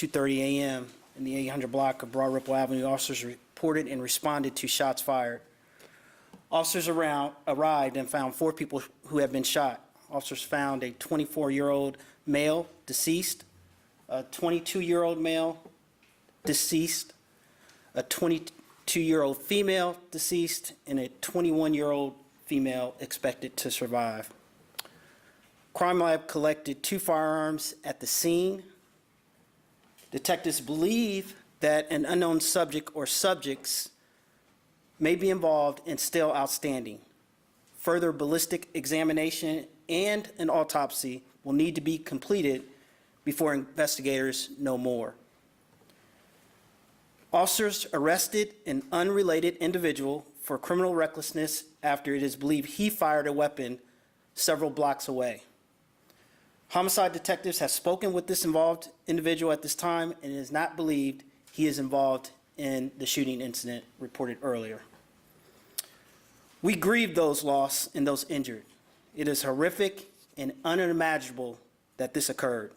2:30 a.m. in the 800 block of Broad Ripple Avenue, officers reported and responded to shots fired. Officers arrived and found 4 people who had been shot. Officers found a 24-year-old male deceased, a 22-year-old male deceased, a 22-year-old female deceased, and a 21-year-old female expected to survive. Crime Lab collected 2 firearms at the scene. Detectives believe that an unknown subject or subjects may be involved and still outstanding. Further ballistic examination and an autopsy will need to be completed before investigators know more. Officers arrested an unrelated individual for criminal recklessness after it is believed he fired a weapon several blocks away. Homicide detectives have spoken with this involved individual at this time, and it is not believed he is involved in the shooting incident reported earlier. We grieve those lost and those injured. It is horrific and unimaginable that this occurred.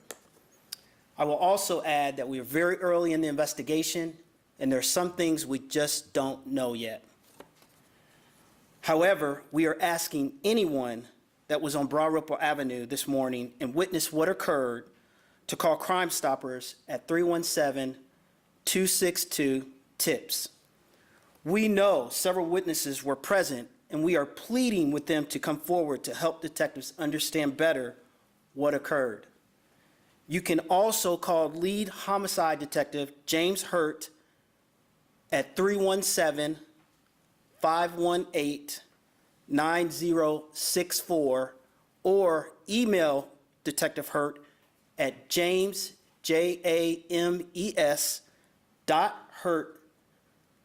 I will also add that we are very early in the investigation, and there are some things we just don't know yet. However, we are asking anyone that was on Broad Ripple Avenue this morning and witnessed what occurred to call Crime Stoppers at 317-262-TIPS. We know several witnesses were present, and we are pleading with them to come forward to help detectives understand better what occurred. You can also call lead homicide detective James Hurt at 317-518-9064 or email Detective Hurt at james.hurt,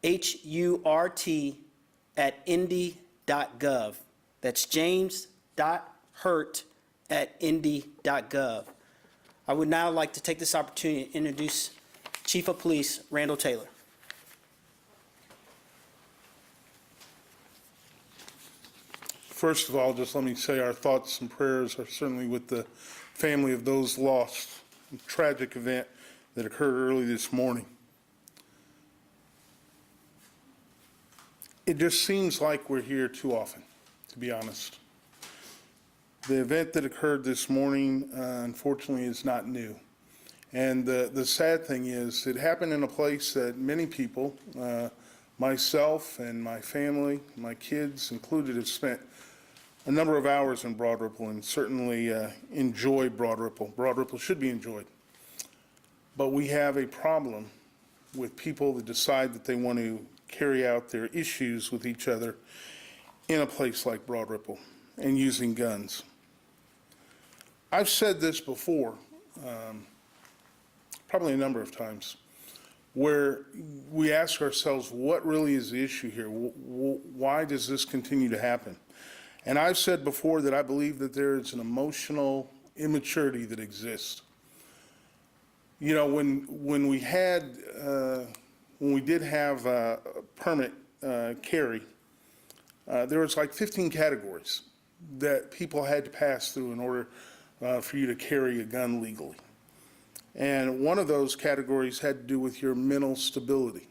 HURT@indy.gov. That's james.hurt@indy.gov. I would now like to take this opportunity to introduce Chief of Police Randall Taylor. First of all, just let me say our thoughts and prayers are certainly with the family of those lost in the tragic event that occurred early this morning. It just seems like we're here too often, to be honest. The event that occurred this morning, unfortunately, is not new. And the sad thing is, it happened in a place that many people, myself and my family, my kids included, have spent a number of hours in Broad Ripple and certainly enjoy Broad Ripple. Broad Ripple should be enjoyed. But we have a problem with people that decide that they want to carry out their issues with each other in a place like Broad Ripple and using guns. I've said this before, probably a number of times, where we ask ourselves, what really is the issue here? Why does this continue to happen? And I've said before that I believe that there is an emotional immaturity that exists. You know, when we did have a permit carry, there was like 15 categories that people had to pass through in order for you to carry a gun legally. And one of those categories had to do with your mental stability.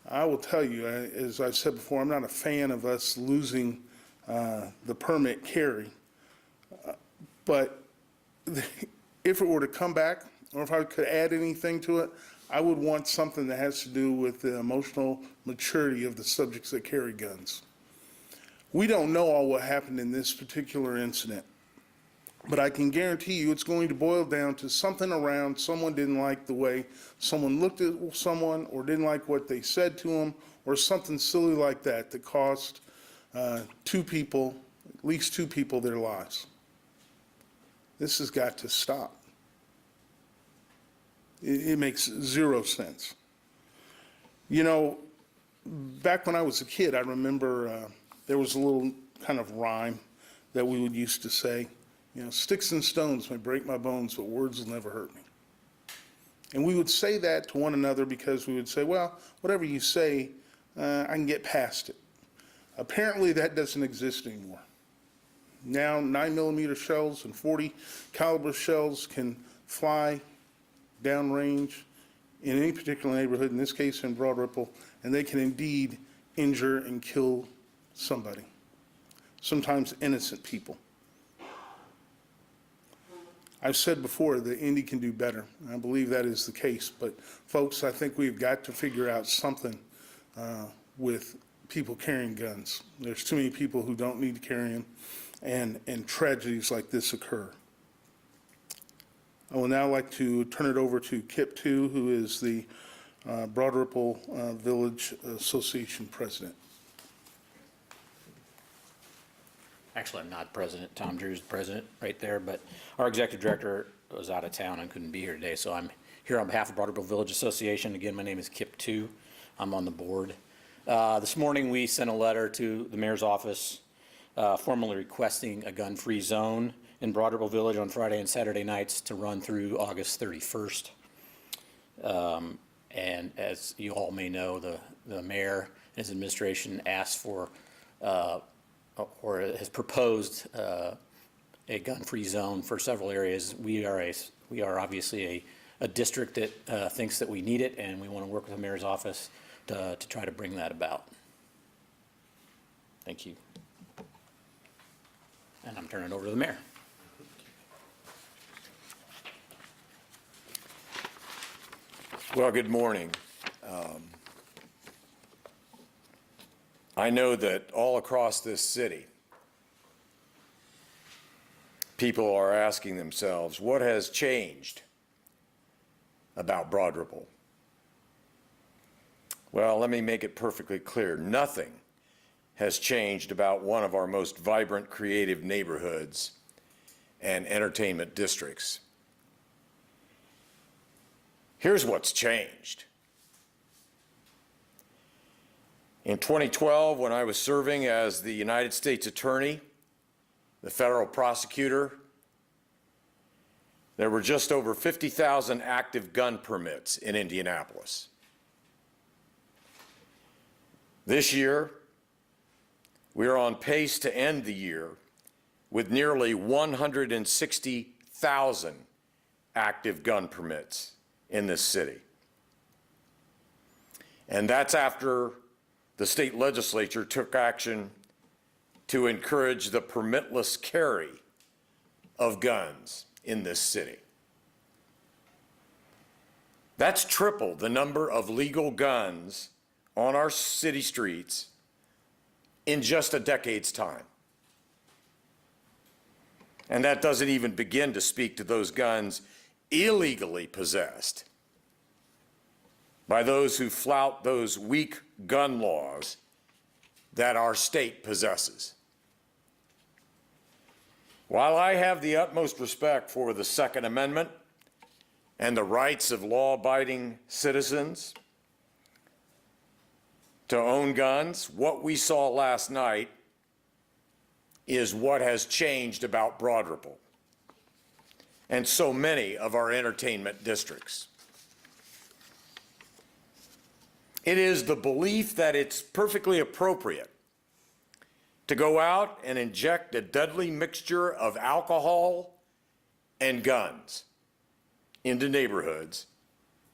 I will tell you, as I've said before, I'm not a fan of us losing the permit carry, but if it were to come back, or if I could add anything to it, I would want something that has to do with the emotional maturity of the subjects that carry guns. We don't know all what happened in this particular incident, but I can guarantee you it's going to boil down to something around someone didn't like the way someone looked at someone, or didn't like what they said to them, or something silly like that that cost 2 people, at least 2 people, their lives. This has got to stop. It makes zero sense. You know, back when I was a kid, I remember there was a little kind of rhyme that we would used to say, you know, sticks and stones may break my bones, but words will never hurt me. And we would say that to one another because we would say, well, whatever you say, I can get past it. Apparently that doesn't exist anymore. Now 9mm shells and .40 caliber shells can fly downrange in any particular neighborhood, in this case in Broad Ripple, and they can indeed injure and kill somebody, sometimes innocent people. I've said before that Indy can do better, and I believe that is the case. But folks, I think we've got to figure out something with people carrying guns. There's too many people who don't need to carry them, and tragedies like this occur. I would now like to turn it over to Kip Tu, who is the Broad Ripple Village Association president. Actually, I'm not president. Tom Drew's the president right there, but our executive director was out of town and couldn't be here today, so I'm here on behalf of Broad Ripple Village Association. Again, my name is Kip Tu. I'm on the board. This morning, we sent a letter to the mayor's office formally requesting a gun-free zone in Broad Ripple Village on Friday and Saturday nights to run through August 31st. And as you all may know, the mayor and his administration asked for or has proposed a gun-free zone for several areas. We are obviously a district that thinks that we need it, and we want to work with the mayor's office to try to bring that about. Thank you. And I'm turning it over to the mayor. Well, good morning. I know that all across this city, people are asking themselves, what has changed about Broad Ripple? Well, let me make it perfectly clear. Nothing has changed about one of our most vibrant, creative neighborhoods and entertainment districts. Here's what's changed. In 2012, when I was serving as the United States Attorney, the federal prosecutor, there were just over 50,000 active gun permits in Indianapolis. This year, we are on pace to end the year with nearly 160,000 active gun permits in this city. And that's after the state legislature took action to encourage the permitless carry of guns in this city. That's tripled the number of legal guns on our city streets in just a decade's time. And that doesn't even begin to speak to those guns illegally possessed by those who flout those weak gun laws that our state possesses. While I have the utmost respect for the Second Amendment and the rights of law-abiding citizens to own guns, what we saw last night is what has changed about Broad Ripple and so many of our entertainment districts. It is the belief that it's perfectly appropriate to go out and inject a deadly mixture of alcohol and guns into neighborhoods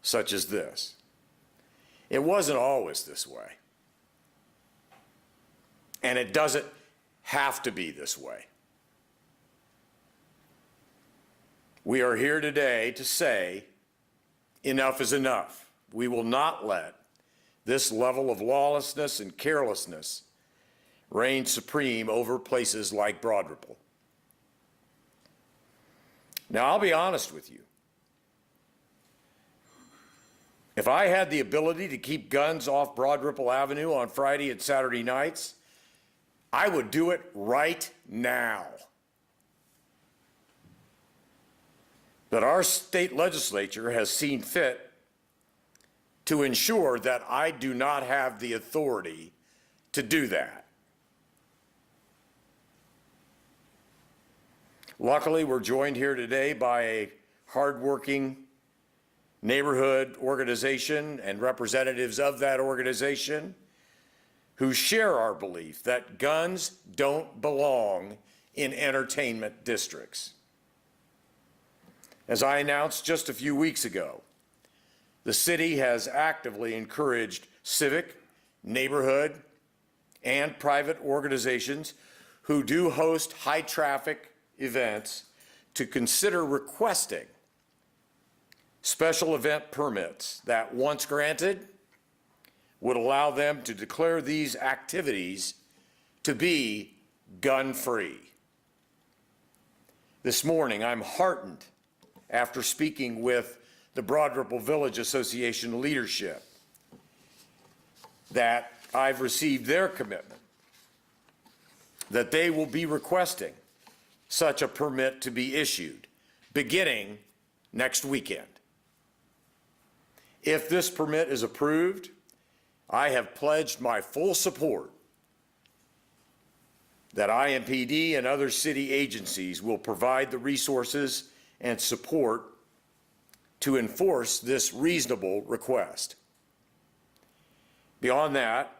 such as this. It wasn't always this way. And it doesn't have to be this way. We are here today to say enough is enough. We will not let this level of lawlessness and carelessness reign supreme over places like Broad Ripple. Now, I'll be honest with you. If I had the ability to keep guns off Broad Ripple Avenue on Friday and Saturday nights, I would do it right now. But our state legislature has seen fit to ensure that I do not have the authority to do that. Luckily, we're joined here today by a hardworking neighborhood organization and representatives of that organization who share our belief that guns don't belong in entertainment districts. As I announced just a few weeks ago, the city has actively encouraged civic, neighborhood, and private organizations who do host high-traffic events to consider requesting special event permits that, once granted, would allow them to declare these activities to be gun-free. This morning, I'm heartened after speaking with the Broad Ripple Village Association leadership that I've received their commitment that they will be requesting such a permit to be issued beginning next weekend. If this permit is approved, I have pledged my full support that IMPD and other city agencies will provide the resources and support to enforce this reasonable request. Beyond that,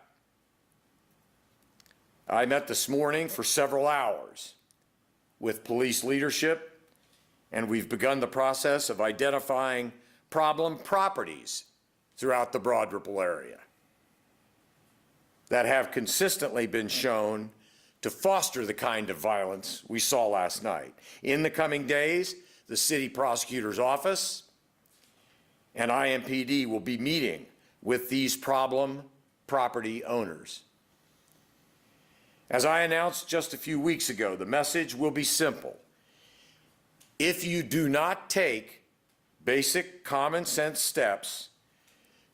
I met this morning for several hours with police leadership, and we've begun the process of identifying problem properties throughout the Broad Ripple area that have consistently been shown to foster the kind of violence we saw last night. In the coming days, the city prosecutor's office and IMPD will be meeting with these problem property owners. As I announced just a few weeks ago, the message will be simple. If you do not take basic common sense steps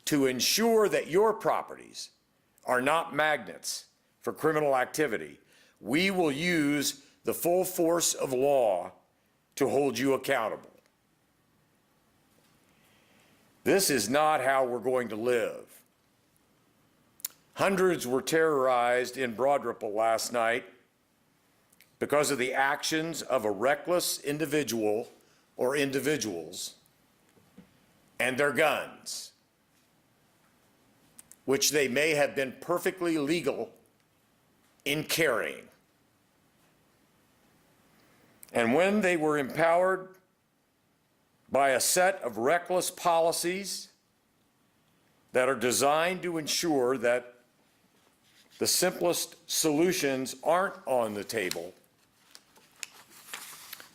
to ensure that your properties are not magnets for criminal activity, we will use the full force of law to hold you accountable. This is not how we're going to live. Hundreds were terrorized in Broad Ripple last night because of the actions of a reckless individual or individuals and their guns, which they may have been perfectly legal in carrying. And when they were empowered by a set of reckless policies that are designed to ensure that the simplest solutions aren't on the table,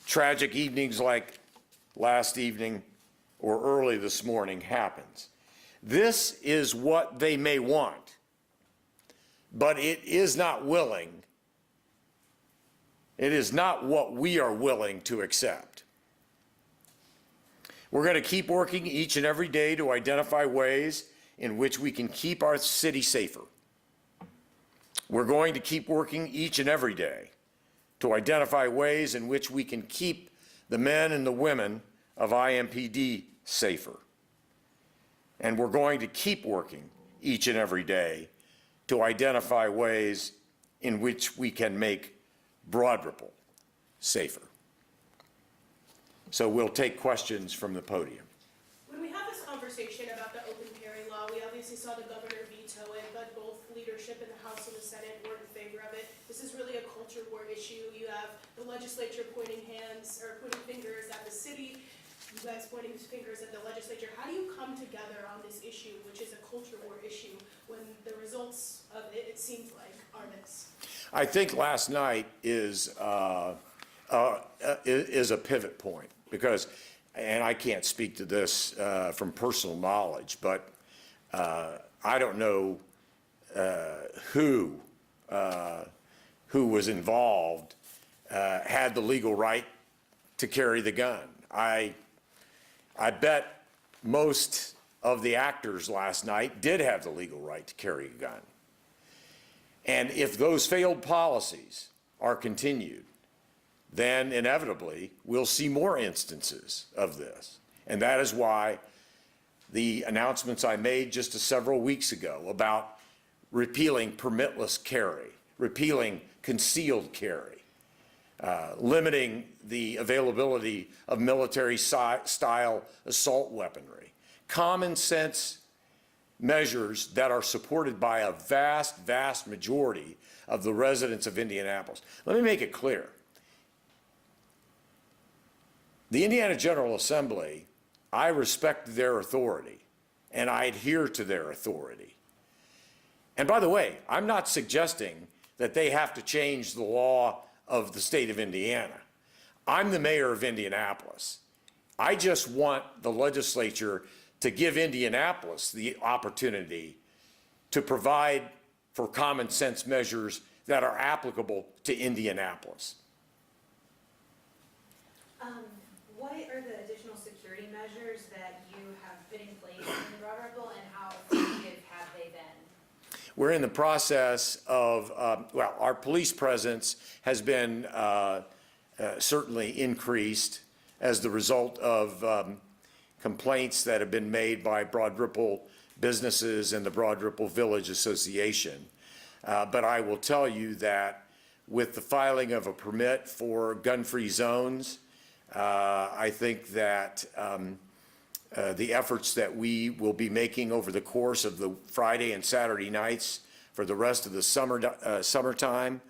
tragic evenings like last evening or early this morning happens. This is what they may want, but it is not what we are willing to accept. We're going to keep working each and every day to identify ways in which we can keep our city safer. We're going to keep working each and every day to identify ways in which we can keep the men and the women of IMPD safer. And we're going to keep working each and every day to identify ways in which we can make Broad Ripple safer. So we'll take questions from the podium. When we have this conversation about the open carry law, we obviously saw the governor veto it, but both leadership in the House and the Senate were in favor of it. This is really a culture war issue. You have the legislature pointing fingers at the city, you guys pointing fingers at the legislature. How do you come together on this issue, which is a culture war issue, when the results of it, it seems like, are this? I think last night is a pivot point because, and I can't speak to this from personal knowledge, but I don't know who was involved had the legal right to carry the gun. I bet most of the actors last night did have the legal right to carry a gun. And if those failed policies are continued, then inevitably we'll see more instances of this. And that is why the announcements I made just several weeks ago about repealing permitless carry, repealing concealed carry, limiting the availability of military-style assault weaponry, common sense measures that are supported by a vast, vast majority of the residents of Indianapolis. Let me make it clear. The Indiana General Assembly, I respect their authority, and I adhere to their authority. And by the way, I'm not suggesting that they have to change the law of the state of Indiana. I'm the mayor of Indianapolis. I just want the legislature to give Indianapolis the opportunity to provide for common sense measures that are applicable to Indianapolis. What are the additional security measures that you have put in place in Broad Ripple, and how effective have they been? We're in the process of, well, our police presence has been certainly increased as the result of complaints that have been made by Broad Ripple businesses and the Broad Ripple Village Association. But I will tell you that with the filing of a permit for gun-free zones, I think that the efforts that we will be making over the course of the Friday and Saturday nights for the rest of the summertime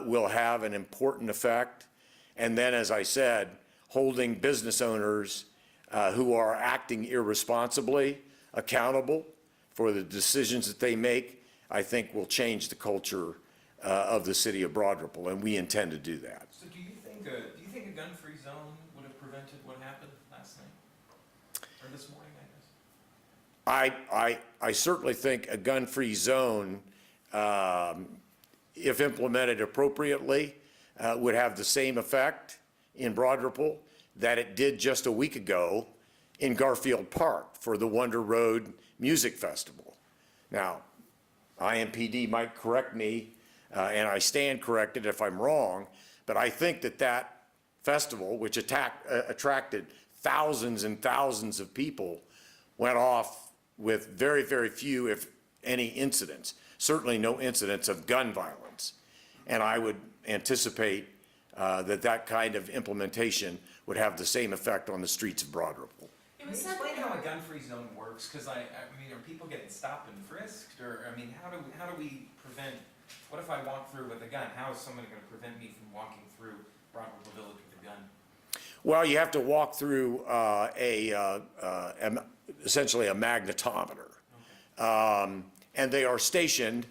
will have an important effect. And then, as I said, holding business owners who are acting irresponsibly accountable for the decisions that they make, I think will change the culture of the city of Broad Ripple, and we intend to do that. So do you think a gun-free zone would have prevented what happened last night? Or this morning, I guess? I certainly think a gun-free zone, if implemented appropriately, would have the same effect in Broad Ripple that it did just a week ago in Garfield Park for the Wonder Road Music Festival. Now, IMPD might correct me, and I stand corrected if I'm wrong, but I think that that festival, which attracted thousands and thousands of people, went off with very, very few, if any, incidents. Certainly no incidents of gun violence. And I would anticipate that that kind of implementation would have the same effect on the streets of Broad Ripple. It was Explain something. how a gun-free zone works, because I mean, are people getting stopped and frisked, or, I mean, how do we prevent, what if I walk through with a gun? How is somebody gonna prevent me from walking through Broad Ripple Village with a gun? Well, you have to walk through essentially a magnetometer. And they are stationed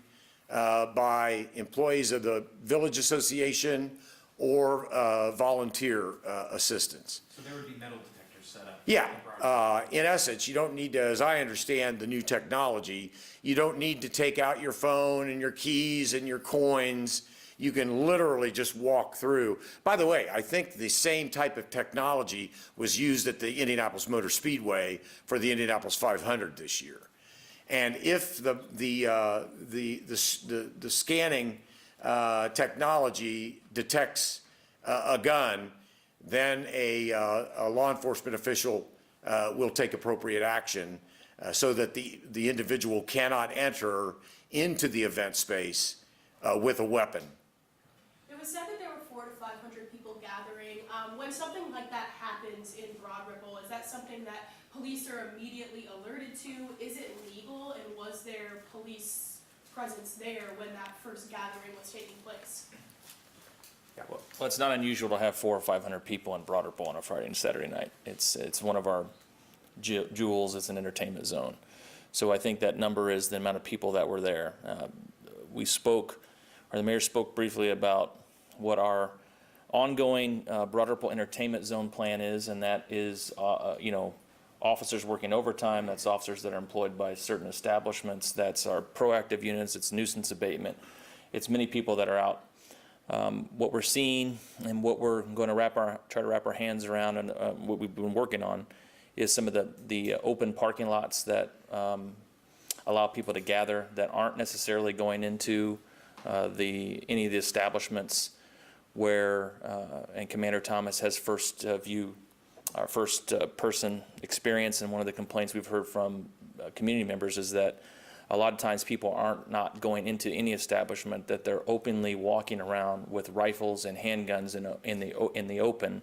by employees of the Village Association or volunteer assistants. So there would be metal detectors set up? Yeah, in Broad Ripple. in essence, you don't need to, as I understand the new technology, you don't need to take out your phone and your keys and your coins. You can literally just walk through. By the way, I think the same type of technology was used at the Indianapolis Motor Speedway for the Indianapolis 500 this year. And if the scanning technology detects a gun, then a law enforcement official will take appropriate action so that the individual cannot enter into the event space with a weapon. It was said that there were 400 to 500 people gathering. When something like that happens in Broad Ripple, is that something that police are immediately alerted to? Is it legal, and was there police presence there when that first gathering was taking place? Well, it's not unusual to have 400 or 500 people in Broad Ripple on a Friday and Saturday night. It's one of our jewels. It's an entertainment zone. So I think that number is the amount of people that were there. The mayor spoke briefly about what our ongoing Broad Ripple entertainment zone plan is, and that is, officers working overtime. That's officers that are employed by certain establishments. That's our proactive units. It's nuisance abatement. It's many people that are out. What we're seeing and what we're going to try to wrap our hands around, and what we've been working on, is some of the open parking lots that allow people to gather that aren't necessarily going into any of the establishments where, and Commander Thomas has first person experience, and one of the complaints we've heard from community members is that a lot of times people aren't not going into any establishment, that they're openly walking around with rifles and handguns in the open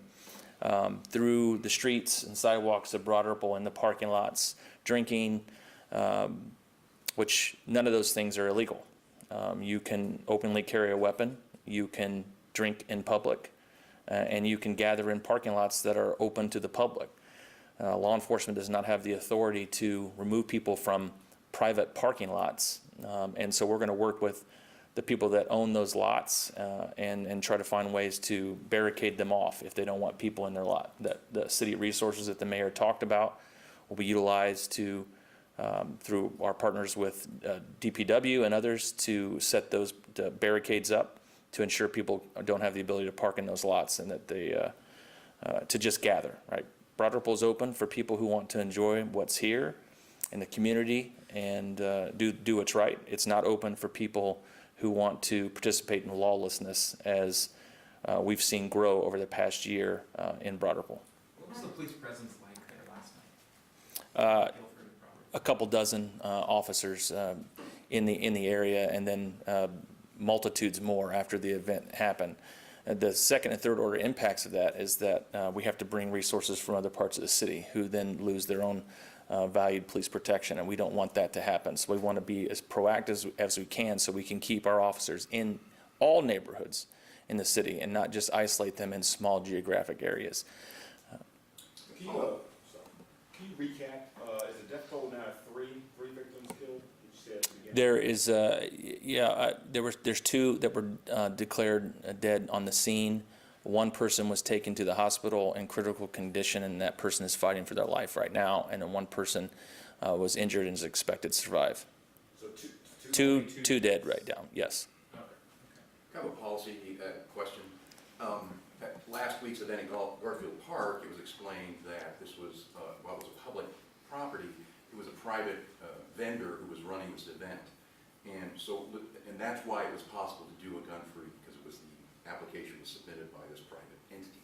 through the streets and sidewalks of Broad Ripple, in the parking lots, drinking, which none of those things are illegal. You can openly carry a weapon. You can drink in public. and you can gather in parking lots that are open to the public. Law enforcement does not have the authority to remove people from private parking lots, and so we're going to work with the people that own those lots and try to find ways to barricade them off if they don't want people in their lot. That the city resources that the mayor talked about will be utilized to through our partners with DPW and others to set those barricades up to ensure people don't have the ability to park in those lots and that they to just gather, right? Broad Ripple is open for people who want to enjoy what's here in the community and do what's right. It's not open for people who want to participate in lawlessness as we've seen grow over the past year in Broad Ripple. What was the police presence like there last night? A couple dozen officers in the area, and then multitudes more after the event happened. The second and third order impacts of that is that we have to bring resources from other parts of the city who then lose their own valued police protection, and we don't want that to happen. So we want to be as proactive as we can so we can keep our officers in all neighborhoods in the city and not just isolate them in small geographic areas. Can you recap, is the death toll now three victims killed? You said at the beginning. There is, there's two that were declared dead on the scene. One person was taken to the hospital in critical condition, and that person is fighting for their life right now. And then one person was injured and is expected to survive. So Two dead right now, yes. I have a policy question. At last week's event in Garfield Park, it was explained that this was, while it was a public property, it was a private vendor who was running this event. And so, and that's why it was possible to do a gun-free, because it was the application was submitted by this private entity.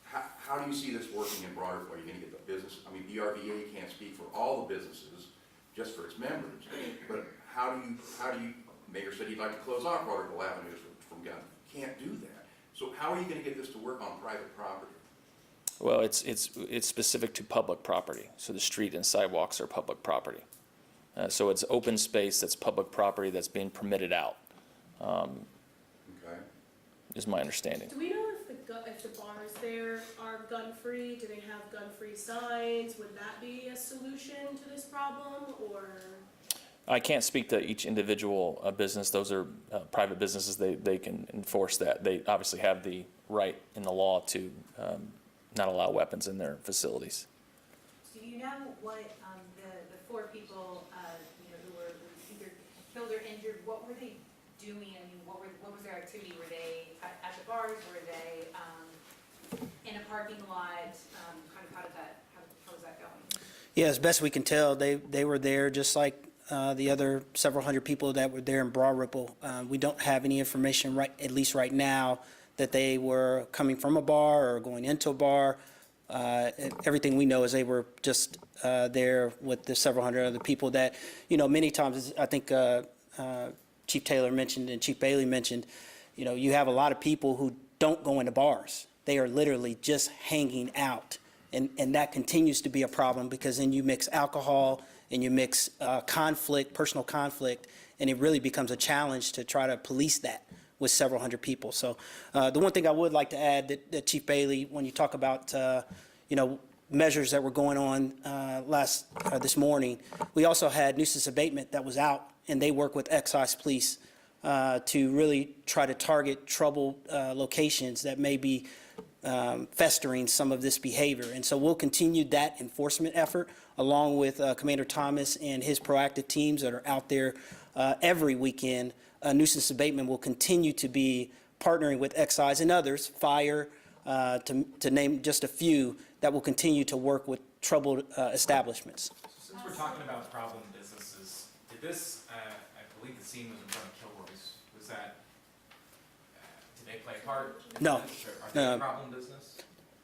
How do you see this working in broader? Are you going to get the business? I mean, BRVA can't speak for all the businesses, just for its members. But how do you? Mayor said he'd like to close off Broderville avenues from gun. Can't do that. So how are you going to get this to work on private property? Well, it's specific to public property. So the street and sidewalks are public property. So it's open space that's public property that's being permitted out. Okay. Is my understanding. Do we know if the bars there are gun-free? Do they have gun-free signs? Would that be a solution to this problem, or? I can't speak to each individual business. Those are private businesses. They can enforce that. They obviously have the right in the law to not allow weapons in their facilities. Do you know what the four people who were either killed or injured, what were they doing? I mean, what was their activity? Were they at the bars? Were they in a parking lot? How was that going? Yeah, as best we can tell, they were there just like the other several hundred people that were there in Broad Ripple. We don't have any information at least right now, that they were coming from a bar or going into a bar. Everything we know is they were just there with the several hundred other people that, many times, I think Chief Taylor mentioned and Chief Bailey mentioned, you have a lot of people who don't go into bars. They are literally just hanging out. And that continues to be a problem, because then you mix alcohol and you mix personal conflict, and it really becomes a challenge to try to police that with several hundred people. So the one thing I would like to add that Chief Bailey, when you talk about, measures that were going on this morning, we also had nuisance abatement that was out, and they work with excise police to really try to target troubled locations that may be festering some of this behavior. And so we'll continue that enforcement effort along with Commander Thomas and his proactive teams that are out there every weekend. Nuisance abatement will continue to be partnering with excise and others, fire, to name just a few, that will continue to work with troubled establishments. Since we're talking about problem businesses, did this, I believe the scene was in front of Kilroy's, was that, did they play a part in No. this? Are they a problem business?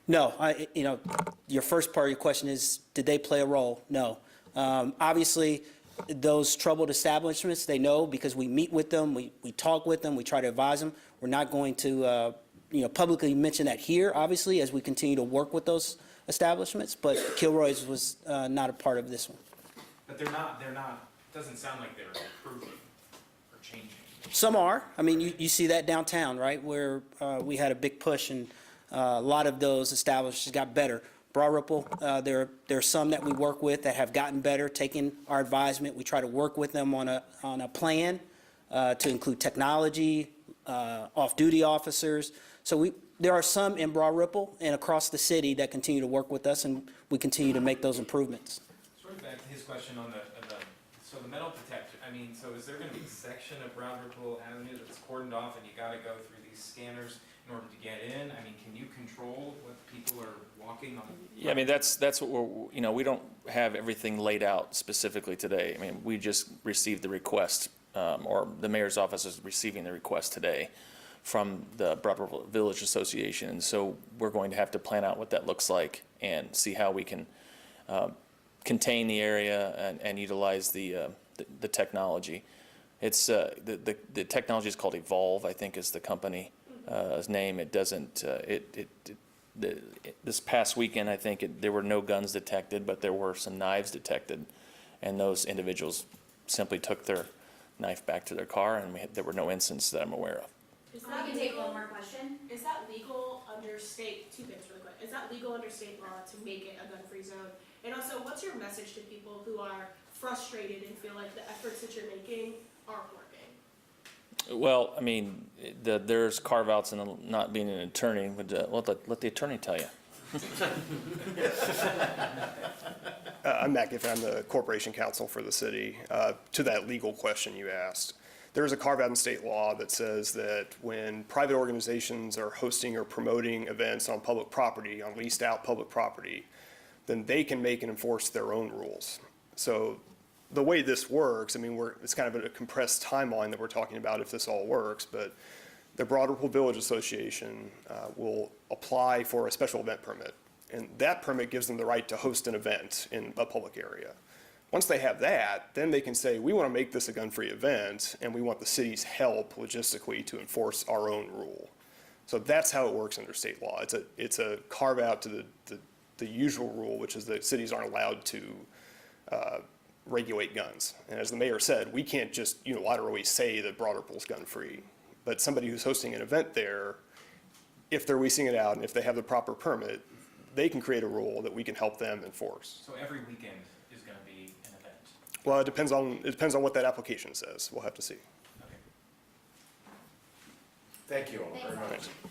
No, your first part of your question is, did they play a role? No. Obviously, those troubled establishments, they know, because we meet with them, we talk with them, we try to advise them. We're not going to, publicly mention that here, obviously, as we continue to work with those establishments, but Kilroy's was not a part of this one. But they're not, doesn't sound like they're improving or changing. Some are. I mean, you see that downtown, right, where we had a big push, and A lot of those establishments got better. Broad Ripple, there are some that we work with that have gotten better, taking our advisement. We try to work with them on a plan to include technology, off-duty officers. So there are some in Broad Ripple and across the city that continue to work with us, and we continue to make those improvements. Sort of back to his question on so the metal detector, I mean, so is there gonna be a section of Broad Ripple Avenue that's cordoned off and you gotta go through these scanners in order to get in? I mean, can you control what people are walking on? Yeah, I mean, that's what we're, we don't have everything laid out specifically today. I mean, we just received the request, or the mayor's office is receiving the request today from the Broad Ripple Village Association. And so we're going to have to plan out what that looks like and see how we can contain the area and utilize the technology. It's the technology is called Evolve, I think, is the company name. It doesn't this past weekend, I think there were no guns detected, but there were some knives detected, and those individuals simply took their knife back to their car, and there were no incidents that I'm aware of. Is I that can take one legal? more question. Is that legal under state, two things really quick, is that legal under state law to make it a gun-free zone? And also, what's your message to people who are frustrated and feel like the efforts that you're making aren't working? Well, I mean, there's carve-outs in not being an attorney, but let the attorney tell you. I'm Matt Giffen, I'm the corporation counsel for the city. To that legal question you asked, there is a carve-out in state law that says that when private organizations are hosting or promoting events on public property, on leased out public property, then they can make and enforce their own rules. So the way this works, I mean, it's kind of a compressed timeline that we're talking about if this all works, but the Broad Ripple Village Association will apply for a special event permit. And that permit gives them the right to host an event in a public area. Once they have that, then they can say, we want to make this a gun-free event, and we want the city's help logistically to enforce our own rule. So that's how it works under state law. It's a carve-out to the usual rule, which is that cities aren't allowed to regulate guns. And as the mayor said, we can't just unilaterally say that Broad Ripple's gun-free. But somebody who's hosting an event there, if they're leasing it out and if they have the proper permit, they can create a rule that we can help them enforce. So every weekend is gonna be an event? Well, it depends on what that application says. We'll have to see. Okay. Thank you all very Thanks. much.